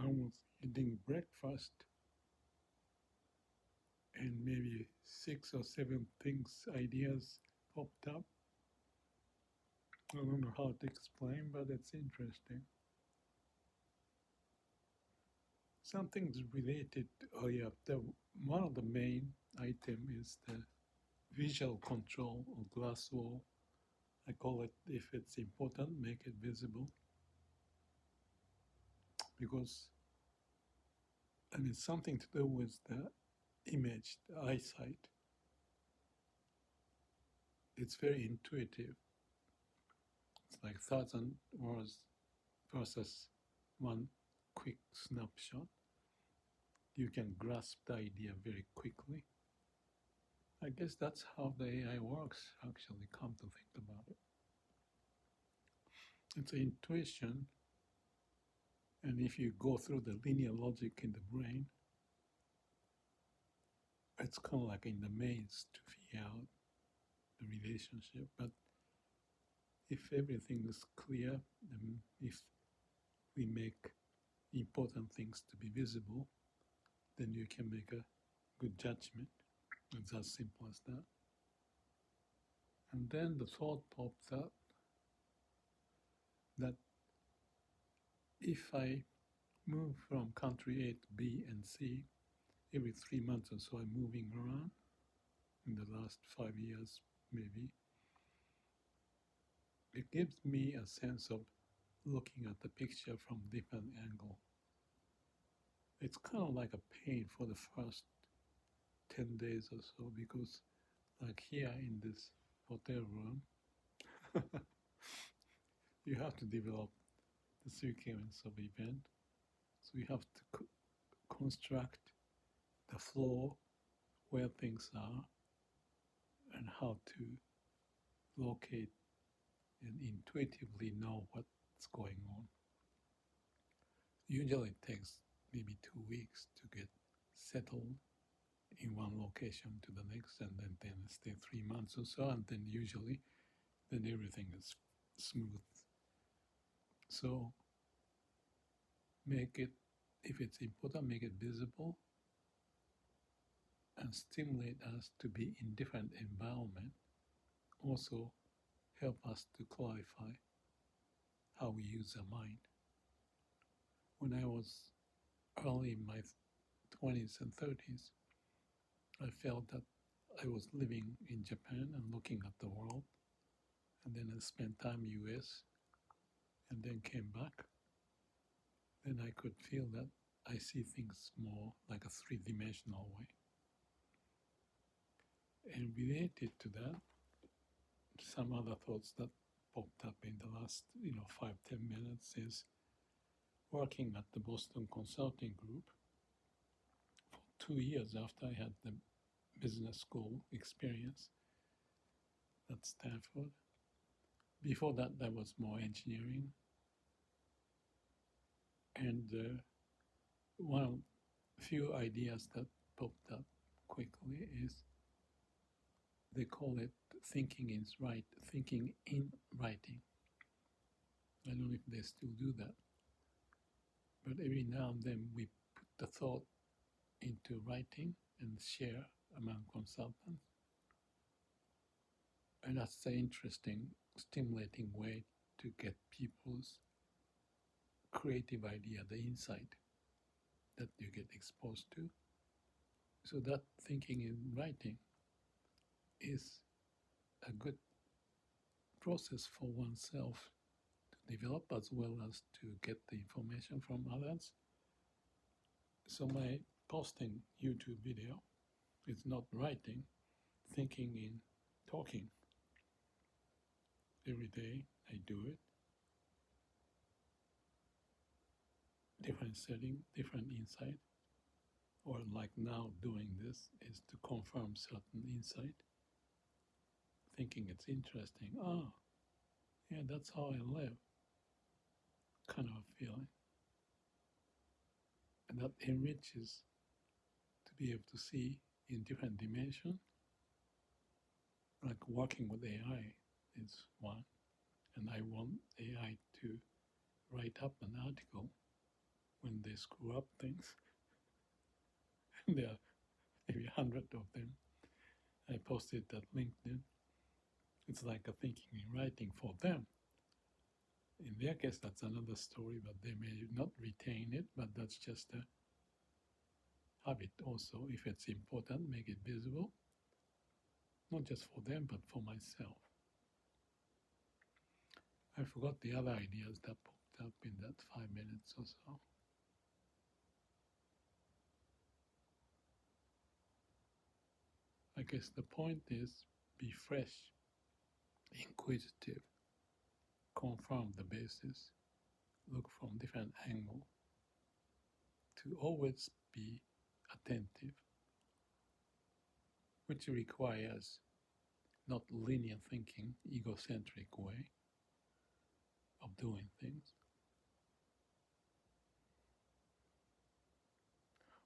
I was eating breakfast and maybe 6 or 7 things, ideas popped up. I don't know how to explain, but it's interesting. Something's related. Oh yeah, one of the main item is the visual control of glass wall. I call it, if it's important, make it visible, because something to do with the image, the eyesight. It's very intuitive. It's like 1,000 words versus one quick snapshot. You can grasp the idea very quickly. I guess that's how the AI works, actually, come to think about it. It's intuition, and if you go through the linear logic in the brain, it's kind of like in the maze to figure out the relationship. But if everything is clear, if we make important things to be visible, then you can make a good judgment. It's as simple as that. And then the thought pops up that if I move from country A to B and C, every 3 months or so I'm moving around in the last 5 years, maybe, it gives me a sense of looking at the picture from different angle. It's kind of like a pain for the first 10 days or so, because like here in this hotel room, you have to develop the sequence of event. So you have to construct the floor, where things are, and how to locate and intuitively know what's going on. Usually it takes maybe 2 weeks to get settled in one location to the next, and then stay 3 months or so, and then usually then everything is smooth. So make it, if it's important, make it visible and stimulate us to be in different environment. Also help us to clarify how we use our mind. When I was early in my 20s and 30s, I felt that I was living in Japan and looking at the world, and then I spent time in US and then came back. Then I could feel that I see things more like a three-dimensional way. And related to that, some other thoughts that popped up in the last 5-10 minutes is working at the Boston Consulting Group for 2 years after I had the business school experience at Stanford. Before that, there was more engineering. And one of the few ideas that popped up quickly is they call it thinking in writing. I don't know if they still do that. But every now and then we put the thought into writing and share among consultants. And that's an interesting, stimulating way to get people's creative idea, the insight that you get exposed to. So that thinking in writing is a good process for oneself to develop, as well as to get the information from others. So my posting YouTube video is not writing, thinking in talking. Every day I do it. Different setting, different insight. Or like now doing this is to confirm certain insight. Thinking it's interesting. Oh, yeah, that's how I live. Kind of a feeling. And that enriches to be able to see in different dimensions. Like working with AI is one. And I want AI to write up an article when they screw up things. There are maybe 100 of them. I posted that LinkedIn. It's like a thinking and writing for them. In their case, that's another story, but they may not retain it, but that's just a habit also. If it's important, make it visible, not just for them, but for myself. I forgot the other ideas that popped up in that 5 minutes or so. I guess the point is be fresh, inquisitive, confirm the basis, look from different angles, to always be attentive, which requires not linear thinking, egocentric way of doing things.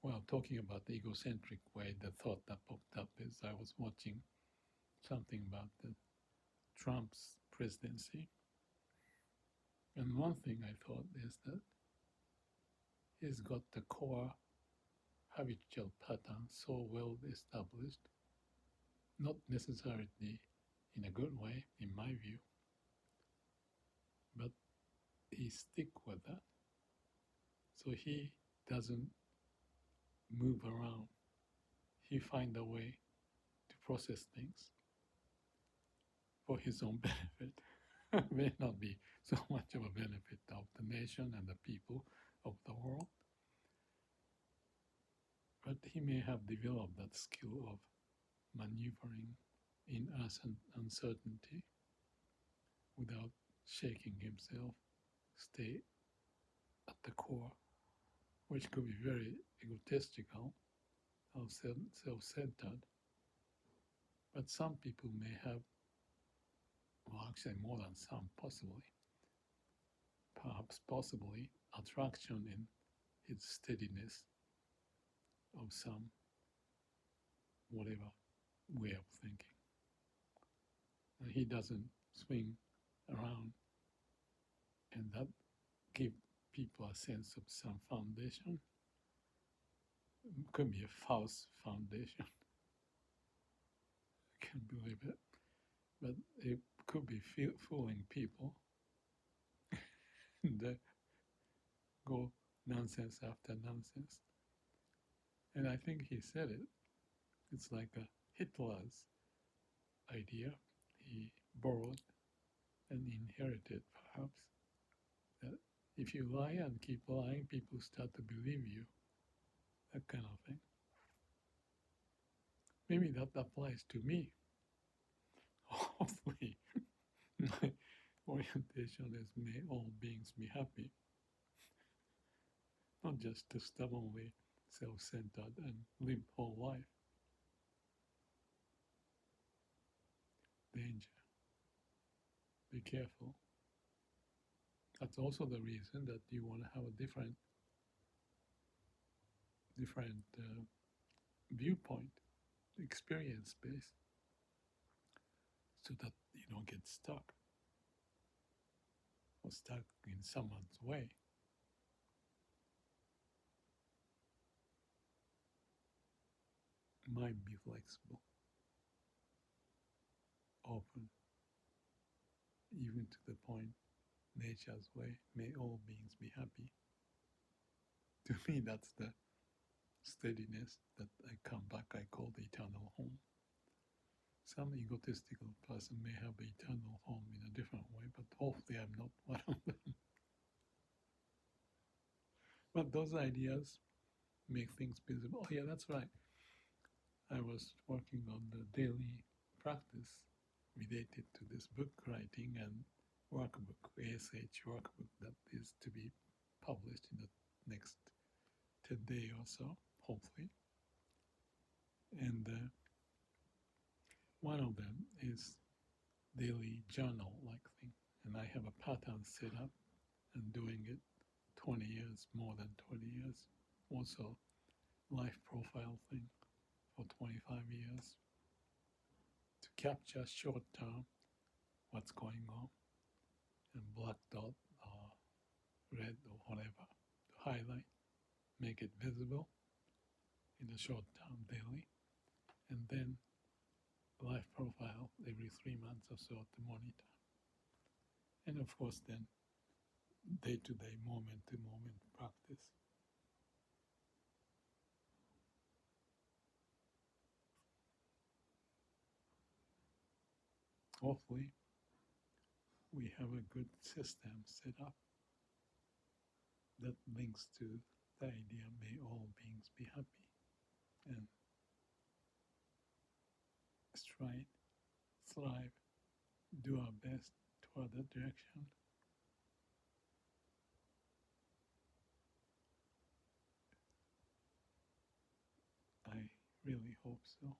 Well, talking about the egocentric way, the thought that popped up is I was watching something about the Trump's presidency. And one thing I thought is that he's got the core habitual pattern so well established, not necessarily in a good way, in my view, but he stick with that. So he doesn't move around. He find a way to process things for his own benefit. May not be so much of a benefit of the nation and the people of the world, but he may have developed that skill of maneuvering in uncertainty without shaking himself, stay at the core, which could be very egotistical or self-centered. But some people may have, well, actually more than some, possibly, attraction in his steadiness of some whatever way of thinking. And he doesn't swing around, and that give people a sense of some foundation. It could be a false foundation. I can't believe it. But it could be fooling people. And go nonsense after nonsense. And I think he said it. It's like a Hitler's idea. He borrowed and inherited, perhaps, that if you lie and keep lying, people start to believe you. That kind of thing. Maybe that applies to me. Hopefully, my orientation is may all beings be happy. Not just to stubbornly self-centered and live whole life. Danger. Be careful. That's also the reason that you want to have a different viewpoint, experience base, so that you don't get stuck or stuck in someone's way. Mind be flexible, open, even to the point, nature's way, may all beings be happy. To me, that's the steadiness that I come back, I call the eternal home. Some egotistical person may have the eternal home in a different way, but hopefully I'm not one of them. But those ideas make things visible. Oh yeah, that's right. I was working on the daily practice related to this book writing and workbook, ASH workbook that is to be published in the next 10 days or so, hopefully. And one of them is daily journal-like thing. And I have a pattern set up and doing it 20 years, more than 20 years. Also, life profile thing for 25 years to capture short term what's going on and black dot or red or whatever to highlight make it visible in the short term daily, and then life profile every 3 months or so to monitor. And of course, then day to day, moment to moment practice. Hopefully, we have a good system set up that links to the idea may all beings be happy, and strive, thrive, do our best toward that direction. I really hope so.